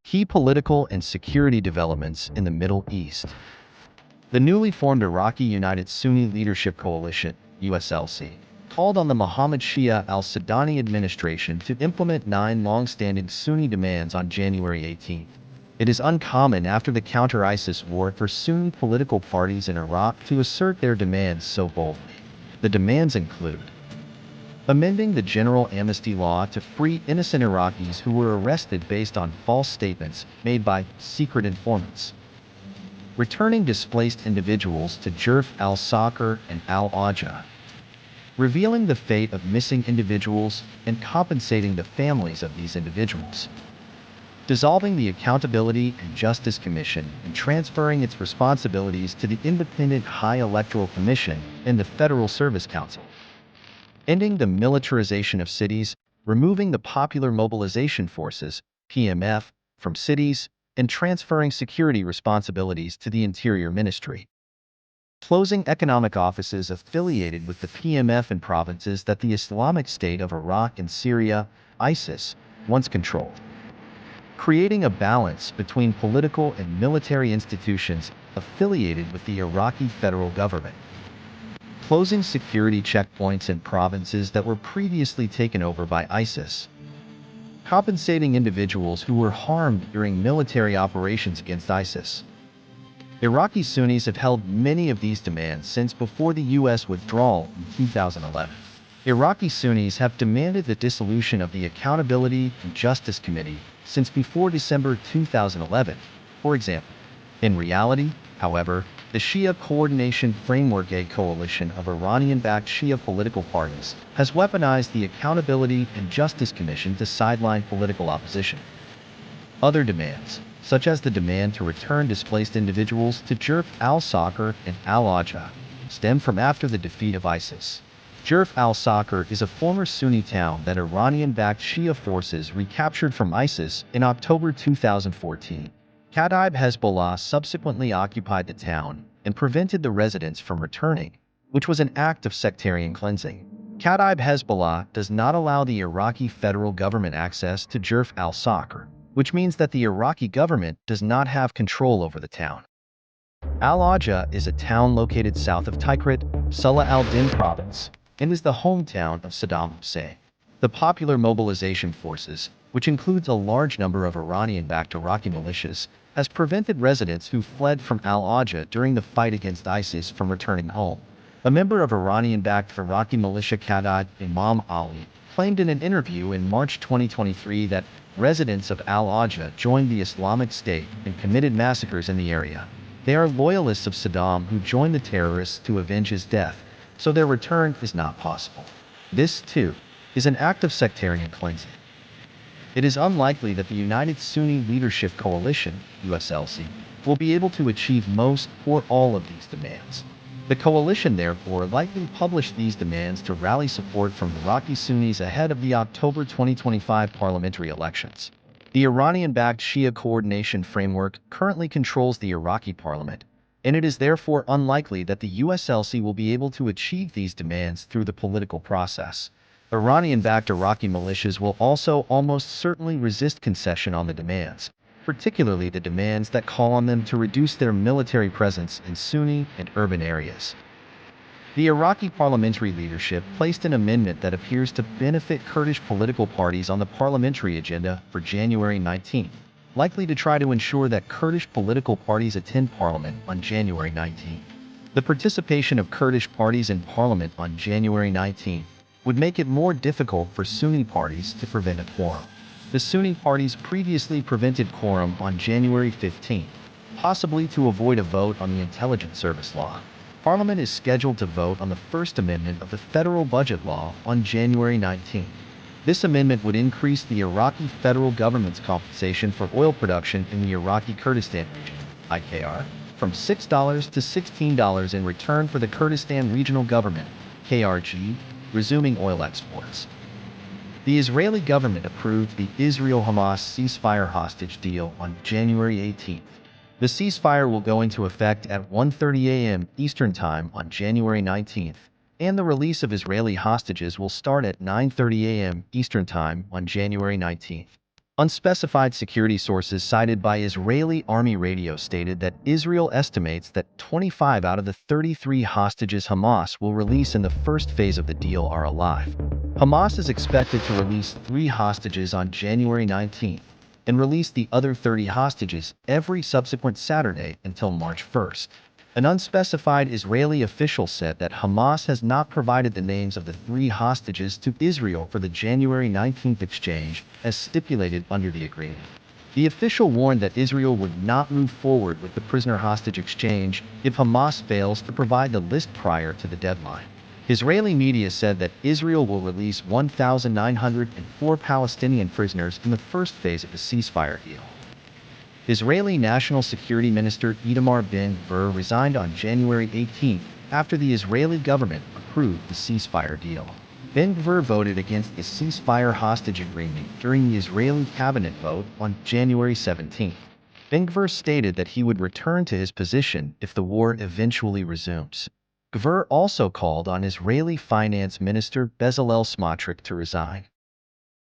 Key political and security developments in the Middle East. The newly formed Iraqi United Sunni Leadership Coalition, USLC, called on the Mohammed Shia al-Sudani administration to implement 9 long-standing Sunni demands on January 18. It is uncommon after the counter-ISIS war for Sunni political parties in Iraq to assert their demands so boldly. The demands include amending the general amnesty law to free innocent Iraqis who were arrested based on false statements made by secret informants, returning displaced individuals to Jerf al-Sakr and al-Ajah, revealing the fate of missing individuals and compensating the families of these individuals, dissolving the Accountability and Justice Commission and transferring its responsibilities to the Independent High Electoral Commission and the Federal Service Council, ending the militarization of cities, removing the Popular Mobilization Forces, PMF, from cities, and transferring security responsibilities to the Interior Ministry, closing economic offices affiliated with the PMF in provinces that the Islamic State of Iraq and Syria, ISIS, once controlled, creating a balance between political and military institutions affiliated with the Iraqi federal government, closing security checkpoints in provinces that were previously taken over by ISIS, compensating individuals who were harmed during military operations against ISIS. Iraqi Sunnis have held many of these demands since before the U.S. withdrawal in 2011. Iraqi Sunnis have demanded the dissolution of the Accountability and Justice Committee since before December 2011, for example. In reality, however, the Shia Coordination Framework, a coalition of Iranian-backed Shia political parties, has weaponized the Accountability and Justice Commission to sideline political opposition. Other demands, such as the demand to return displaced individuals to Jerf al-Sakr and al-Ajah, stem from after the defeat of ISIS. Jerf al-Sakr is a former Sunni town that Iranian-backed Shia forces recaptured from ISIS in October 2014. Kataib Hezbollah subsequently occupied the town and prevented the residents from returning, which was an act of sectarian cleansing. Kataib Hezbollah does not allow the Iraqi federal government access to Jerf al-Sakr, which means that the Iraqi government does not have control over the town. Al-Ajah is a town located south of Tikrit, Salah al-Din province, and is the hometown of Saddam Hussein. The Popular Mobilization Forces, which includes a large number of Iranian-backed Iraqi militias, has prevented residents who fled from al-Ajah during the fight against ISIS from returning home. A member of Iranian-backed Iraqi militia Kataib Imam Ali claimed in an interview in March 2023 that residents of al-Ajah joined the Islamic State and committed massacres in the area. They are loyalists of Saddam who joined the terrorists to avenge his death, so their return is not possible. This, too, is an act of sectarian cleansing. It is unlikely that the United Sunni Leadership Coalition, USLC, will be able to achieve most or all of these demands. The coalition therefore likely published these demands to rally support from Iraqi Sunnis ahead of the October 2025 parliamentary elections. The Iranian-backed Shia Coordination Framework currently controls the Iraqi parliament, and it is therefore unlikely that the USLC will be able to achieve these demands through the political process. Iranian-backed Iraqi militias will also almost certainly resist concession on the demands, particularly the demands that call on them to reduce their military presence in Sunni and urban areas. The Iraqi parliamentary leadership placed an amendment that appears to benefit Kurdish political parties on the parliamentary agenda for January 19, likely to try to ensure that Kurdish political parties attend parliament on January 19. The participation of Kurdish parties in parliament on January 19 would make it more difficult for Sunni parties to prevent a quorum. The Sunni parties previously prevented quorum on January 15, possibly to avoid a vote on the intelligence service law. Parliament is scheduled to vote on the First Amendment of the federal budget law on January 19. This amendment would increase the Iraqi federal government's compensation for oil production in the Iraqi Kurdistan region, IKR, from $6 to $16 in return for the Kurdistan Regional Government, KRG, resuming oil exports. The Israeli government approved the Israel-Hamas ceasefire hostage deal on January 18. The ceasefire will go into effect at 1:30 a.m. Eastern Time on January 19, and the release of Israeli hostages will start at 9:30 a.m. Eastern Time on January 19. Unspecified security sources cited by Israeli Army Radio stated that Israel estimates that 25 out of the 33 hostages Hamas will release in the first phase of the deal are alive. Hamas is expected to release 3 hostages on January 19th and release the other 30 hostages every subsequent Saturday until March 1st. An unspecified Israeli official said that Hamas has not provided the names of the 3 hostages to Israel for the January 19th exchange, as stipulated under the agreement. The official warned that Israel would not move forward with the prisoner hostage exchange if Hamas fails to provide the list prior to the deadline. Israeli media said that Israel will release 1,904 Palestinian prisoners in the first phase of the ceasefire deal. Israeli National Security Minister Itamar Ben-Gvir resigned on January 18 after the Israeli government approved the ceasefire deal. Ben-Gvir voted against the ceasefire hostage agreement during the Israeli cabinet vote on January 17. Ben-Gvir stated that he would return to his position if the war eventually resumes. Gvir also called on Israeli Finance Minister Bezalel Smotrich to resign.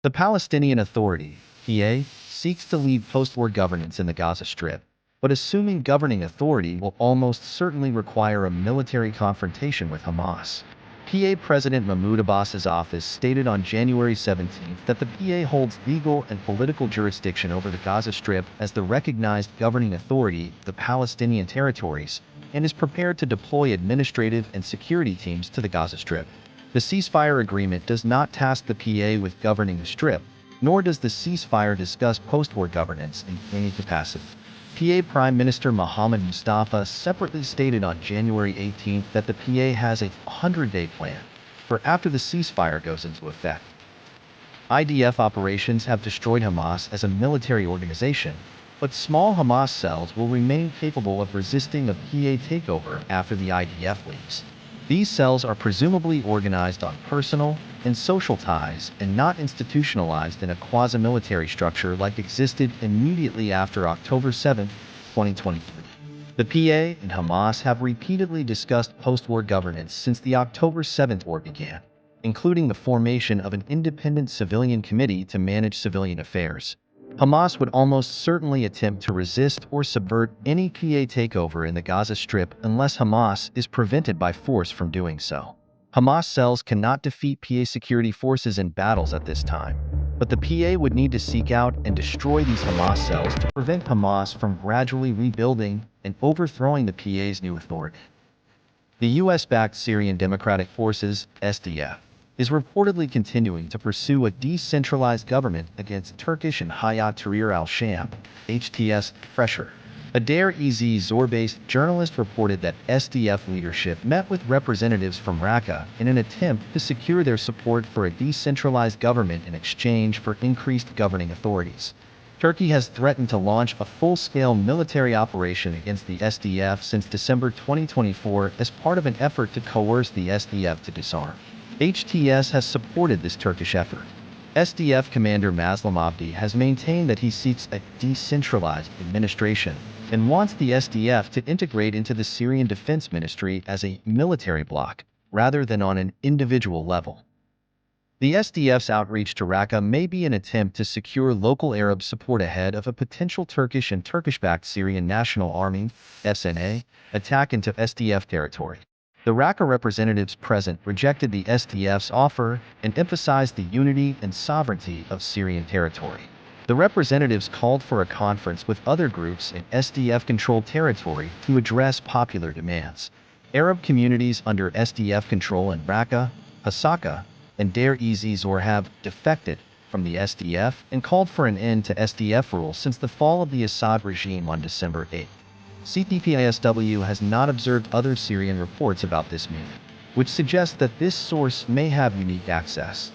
The Palestinian Authority, PA, seeks to lead post-war governance in the Gaza Strip, but assuming governing authority will almost certainly require a military confrontation with Hamas. PA President Mahmoud Abbas's office stated on January 17 that the PA holds legal and political jurisdiction over the Gaza Strip as the recognized governing authority of the Palestinian territories and is prepared to deploy administrative and security teams to the Gaza Strip. The ceasefire agreement does not task the PA with governing the Strip, nor does the ceasefire discuss post-war governance in any capacity. PA Prime Minister Mohammed Mustafa separately stated on January 18 that the PA has a 100-day plan for after the ceasefire goes into effect. IDF operations have destroyed Hamas as a military organization, but small Hamas cells will remain capable of resisting a PA takeover after the IDF leaves. These cells are presumably organized on personal and social ties and not institutionalized in a quasi-military structure like existed immediately after October 7, 2023. The PA and Hamas have repeatedly discussed post-war governance since the October 7 war began, including the formation of an independent civilian committee to manage civilian affairs. Hamas would almost certainly attempt to resist or subvert any PA takeover in the Gaza Strip unless Hamas is prevented by force from doing so. Hamas cells cannot defeat PA security forces in battles at this time, but the PA would need to seek out and destroy these Hamas cells to prevent Hamas from gradually rebuilding and overthrowing the PA's new authority. The US-backed Syrian Democratic Forces, SDF, is reportedly continuing to pursue a decentralized government against Turkish and Hayat Tahrir al-Sham, HTS, pressure. A Deir Ez Zor-based journalist reported that SDF leadership met with representatives from Raqqa in an attempt to secure their support for a decentralized government in exchange for increased governing authorities. Turkey has threatened to launch a full-scale military operation against the SDF since December 2024 as part of an effort to coerce the SDF to disarm. HTS has supported this Turkish effort. SDF commander Mazlum Abdi has maintained that he seeks a decentralized administration and wants the SDF to integrate into the Syrian Defense Ministry as a military bloc, rather than on an individual level. The SDF's outreach to Raqqa may be an attempt to secure local Arab support ahead of a potential Turkish and Turkish-backed Syrian National Army (SNA) attack into SDF territory. The Raqqa representatives present rejected the SDF's offer and emphasized the unity and sovereignty of Syrian territory. The representatives called for a conference with other groups in SDF-controlled territory to address popular demands. Arab communities under SDF control in Raqqa, Hasaka, and Deir Ez Zor have defected from the SDF and called for an end to SDF rule since the fall of the Assad regime on December 8. CPPISW has not observed other Syrian reports about this meeting, which suggests that this source may have unique access.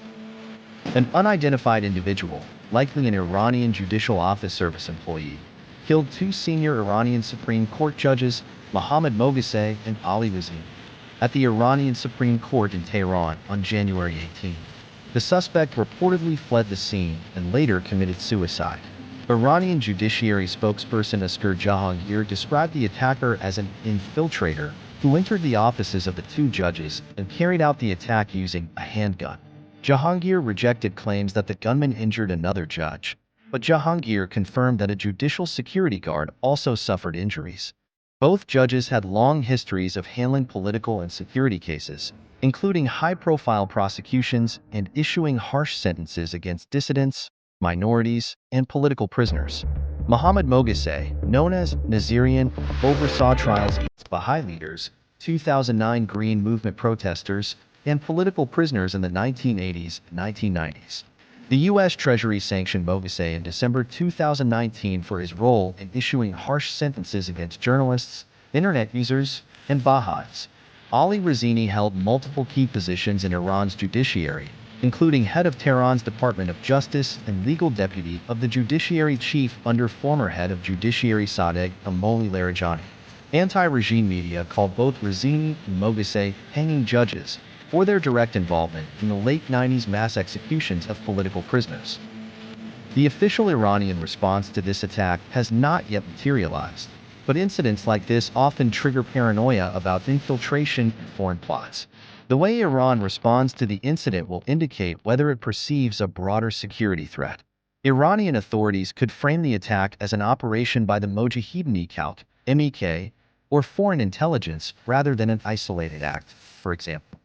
An unidentified individual, likely an Iranian Judicial Office Service employee, killed 2 senior Iranian Supreme Court judges, Mohammad Moghazeh and Ali Wazim, at the Iranian Supreme Court in Tehran on January 18. The suspect reportedly fled the scene and later committed suicide. Iranian judiciary spokesperson Asghar Jahangir described the attacker as an infiltrator who entered the offices of the 2 judges and carried out the attack using a handgun. Jahangir rejected claims that the gunman injured another judge, but Jahangir confirmed that a judicial security guard also suffered injuries. Both judges had long histories of handling political and security cases, including high-profile prosecutions and issuing harsh sentences against dissidents, minorities, and political prisoners. Muhammad Moghazay, known as Nazirian, oversaw trials against Baha'i leaders, 2009 Green Movement protesters, and political prisoners in the 1980s and 1990s. The U.S. Treasury sanctioned Moghazay in December 2019 for his role in issuing harsh sentences against journalists, internet users, and Baha'is. Ali Razini held multiple key positions in Iran's judiciary, including head of Tehran's Department of Justice and legal deputy of the judiciary chief under former head of judiciary Sadegh Amoli Larijani. Anti-regime media called both Razini and Moghazay hanging judges for their direct involvement in the late 90s mass executions of political prisoners. The official Iranian response to this attack has not yet materialized, but incidents like this often trigger paranoia about infiltration and foreign plots. The way Iran responds to the incident will indicate whether it perceives a broader security threat. Iranian authorities could frame the attack as an operation by the Mojahedin MEK, or foreign intelligence rather than an isolated act, for example.